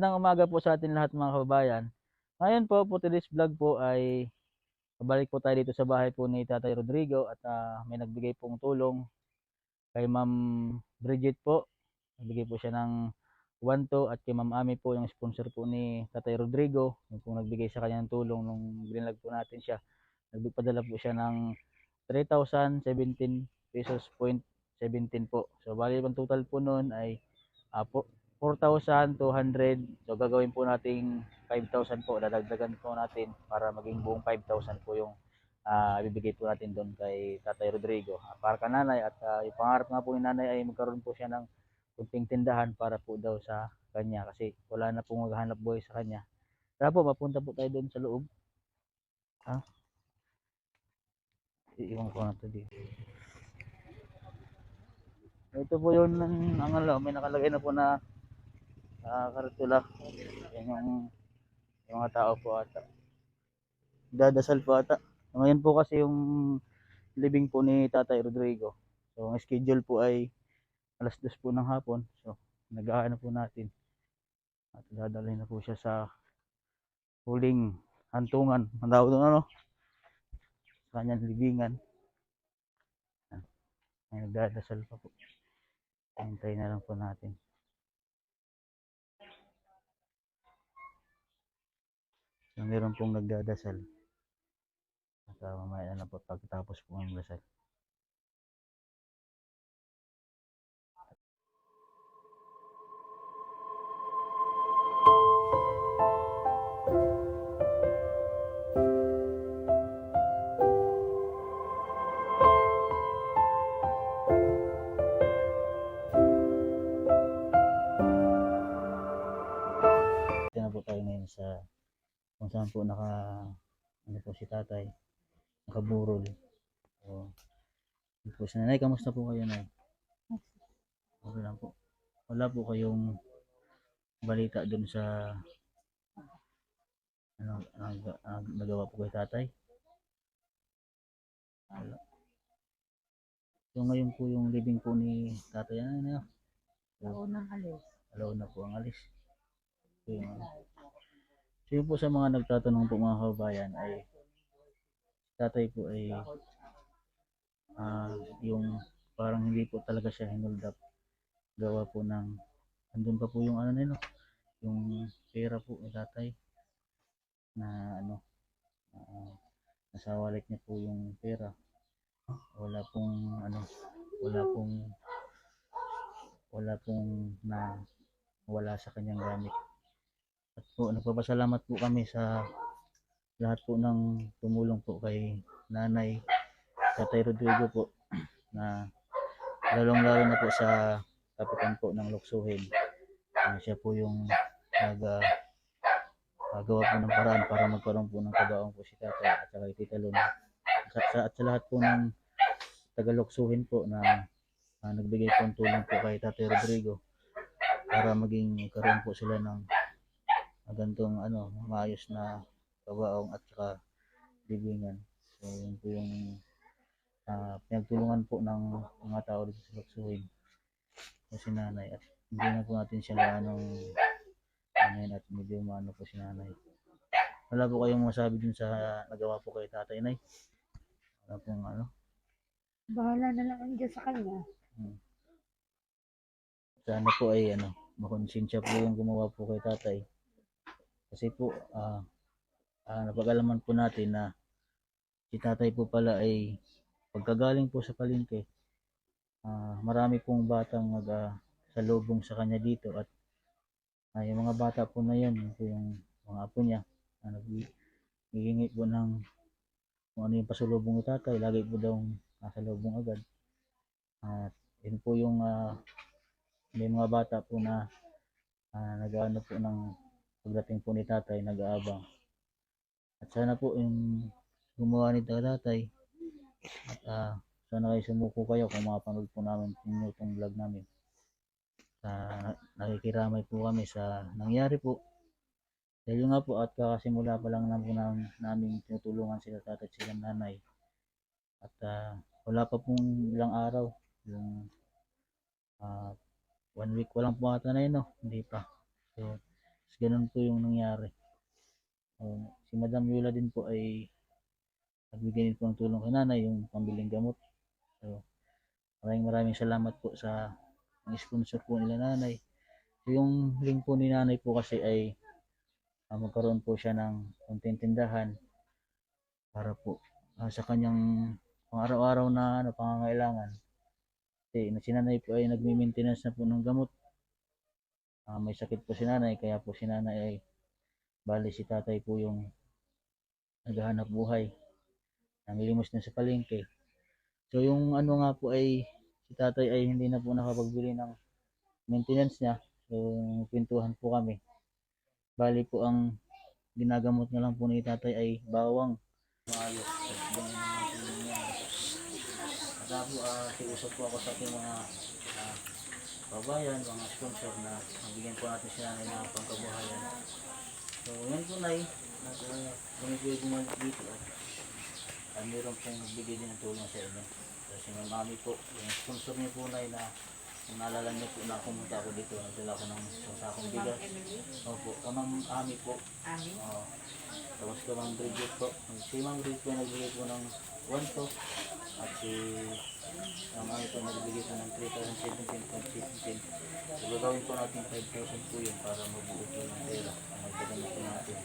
Magandang umaga po sa atin lahat mga kababayan. Ngayon po, for today's vlog po ay babalik po tayo dito sa bahay po ni Tatay Rodrigo at may nagbigay pong tulong kay Ma'am Bridget po. Nagbigay po siya ng 1-2 at kay Ma'am Ami po yung sponsor po ni Tatay Rodrigo. Yung pong nagbigay sa kanya ng tulong nung binlag po natin siya. Nagpadala po siya ng 3,017 pesos point 17 po. So bali ang total po noon ay 4,200. So gagawin po nating 5,000 po. Dadagdagan po natin para maging buong 5,000 po yung ibibigay po natin doon kay Tatay Rodrigo. Para ka nanay at yung pangarap nga po ni nanay ay magkaroon po siya ng kunting tindahan para po daw sa kanya kasi wala na pong maghahanap buhay sa kanya. Kaya po mapunta po tayo doon sa loob. Iiwan ko na to dito. Ito po yun ang may nakalagay na po na karatula. Yan yung mga tao po ata. Dadasal po ata. Ngayon po kasi yung living po ni Tatay Rodrigo. So ang schedule po ay alas 2 po ng hapon. So nag-aano po natin. At dadalhin na po siya sa huling hantungan. Ang tawag doon ano? Sa kanyang libingan. Ay nagdadasal pa po. Hintayin na lang po natin. So, meron pong nagdadasal. At mamaya na po pagkatapos po ang dasal. Ito na po tayo ngayon sa kung saan po ano po si tatay, nakaburol. So, po si nanay, kamusta po kayo nay? Okay lang po. Wala po kayong balita dun sa nagawa po kay tatay? Wala. So ngayon po yung living po ni tatay, ano? Alaunang alis. Alauna po ang alis. So, yun po sa mga nagtatanong po mga kababayan ay tatay po ay yung parang hindi po talaga siya hinold up. Gawa po ng andun pa po yung ano nino, yung pera po ni tatay na nasa wallet niya po yung pera. Wala pong wala sa kanyang gamit. At po nagpapasalamat po kami sa lahat po ng tumulong po kay nanay Tatay Rodrigo po na lalong-lalo na po sa kapitan po ng Luksuhin. Siya po yung naggawa po ng paraan para magkaroon po ng kabaong po si tatay at saka Tita Luna. At sa lahat po ng taga-Luksuhin po na nagbigay po ng tulong po kay Tatay Rodrigo para magkaroon po sila ng gantong maayos na kabaong at saka libingan. So yun po yung pinagtulungan po ng mga tao dito sa Luksuhin o si nanay at hindi na po natin siya ngayon at medyo maano po si nanay. Wala po kayong masabi dun sa nagawa po kay tatay nay? Wala pong Bahala na lang ang Diyos sa kanya. Sana po ay makonsensya po yung gumawa po kay tatay. Kasi po napag-alaman po natin na si tatay po pala ay pagkagaling po sa palengke, marami pong batang salubong sa kanya dito at yung mga bata po na yun, yung mga apo niya, naghihingi po ng kung ano yung pasalubong ni tatay, lagi po daw nasalubong agad. At yun po yung may mga bata po na nag-ano po ng pagdating po ni tatay, nag-aabang. At sana po yung gumawa ni tatay at sana kayo sumuko kayo kung mapanood po namin itong vlog namin. Nakikiramay po kami sa nangyari po. Dahil nga po at kakasimula pa lang namin tinutulungan sila tatay at sila nanay. At wala pa pong ilang araw. Yung 1 week walang po ata na yun, no? Hindi pa. So, Ganun po yung nangyari. Si Madam Yola din po ay nagbigay din po ng tulong kay nanay, yung pambiling gamot. So, maraming salamat po sa sponsor po nila nanay. So, yung link po ni nanay po kasi ay magkaroon po siya ng konting tindahan para po sa kanyang pang araw-araw na pangangailangan. Kasi si nanay po ay nagmi-maintenance na po ng gamot. May sakit po si nanay, kaya po si nanay ay bali si tatay po yung naghahanap buhay. Nangilimos na sa palengke. So yung ano nga po ay si tatay ay hindi na po nakapagbili ng maintenance niya. So pintuhan po kami. Bali po ang ginagamot na lang po ni tatay ay bawang. Maayos. Kaya po siusap po ako sa ating mga kabayan, mga sponsor na mabigyan po natin sila ng pangkabuhayan. So yan po nay, kung ito yung gumawa dito meron pong nagbigay din ng tulong sa inyo. Kasi si Mami po, yung sponsor niyo po nay na kung naalala niyo po na pumunta ako dito, nagdala ko ng sakong bigas. Opo, Ma'am Ami po. Tapos ka Ma'am Bridget po. Si Ma'am Bridget po nagbigay po ng 1 to. At si Ma'am Ami po nagbigay po ng 3,017.17. So gagawin po natin 5,000 po yun para mabuo po ng pera. Magpagamit po natin.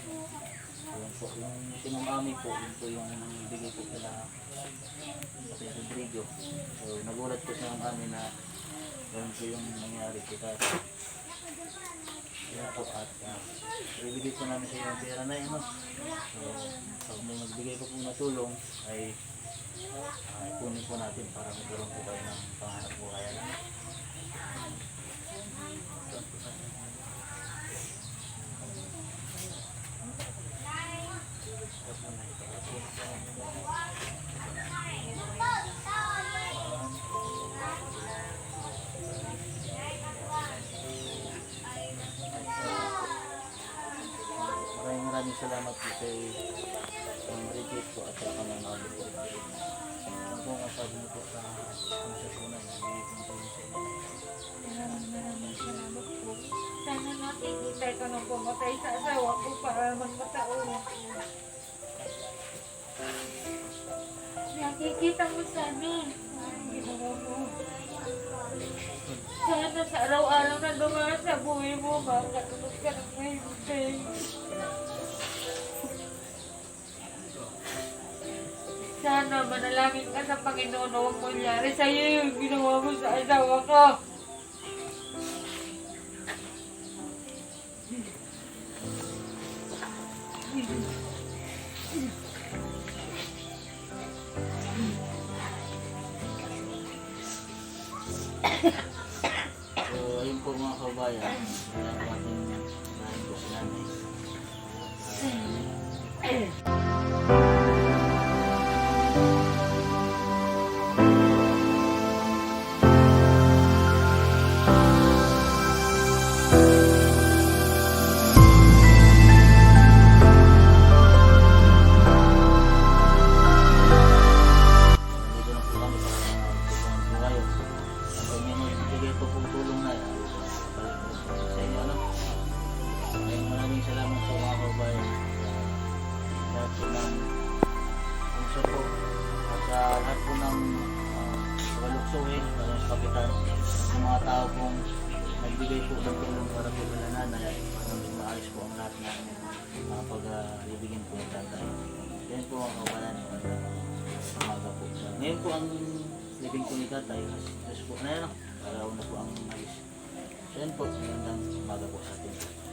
Yun po, yung si Ma'am Ami po, yun po yung bigay po kila Ate Rodrigo. So nagulat po si Ma'am Ami na ganun po yung nangyari kita. Yan po at ibigay po namin sa yung pera na yun. So pag may magbigay po na tulong ay ipunin po natin para magkaroon po kayo ng pangarap po kaya lang. Maraming salamat po kay Bridget po at sa Manalo po. Ano po ang masabi niyo po sa konsesyonal na bigay po sa inyo? Maraming salamat po. Sana nakikita ko nang pumatay sa asawa ko para magmataon. Nakikita mo sana. Ginawa mo. Sana sa araw-araw na dumaan sa buhay mo, makatulog ka ng mahimatay. Sana manalangin ka sa Panginoon na huwag mangyari sa'yo yung ginawa mo sa asawa ko. So ayun po mga kabayan, kailangan natin unahin po si nanay. Dito na po kami para magpapagod po kayo. Kung may magbigay po pong tulong na balik po sa inyo. Maraming salamat po mga kabayan sa lahat po ng sponsor po at sa lahat po ng kaluksuhin, sa kapitan, sa mga tao pong nagbigay po ng tulong para po kay nanay para maging maayos po ang lahat ng pag-ibigin po ng tatay. Yan po mga kabayan, umaga po. Ngayon po ang living po ni tatay, as po na yan, araw na po ang ayos. So yan po, magandang umaga po sa atin.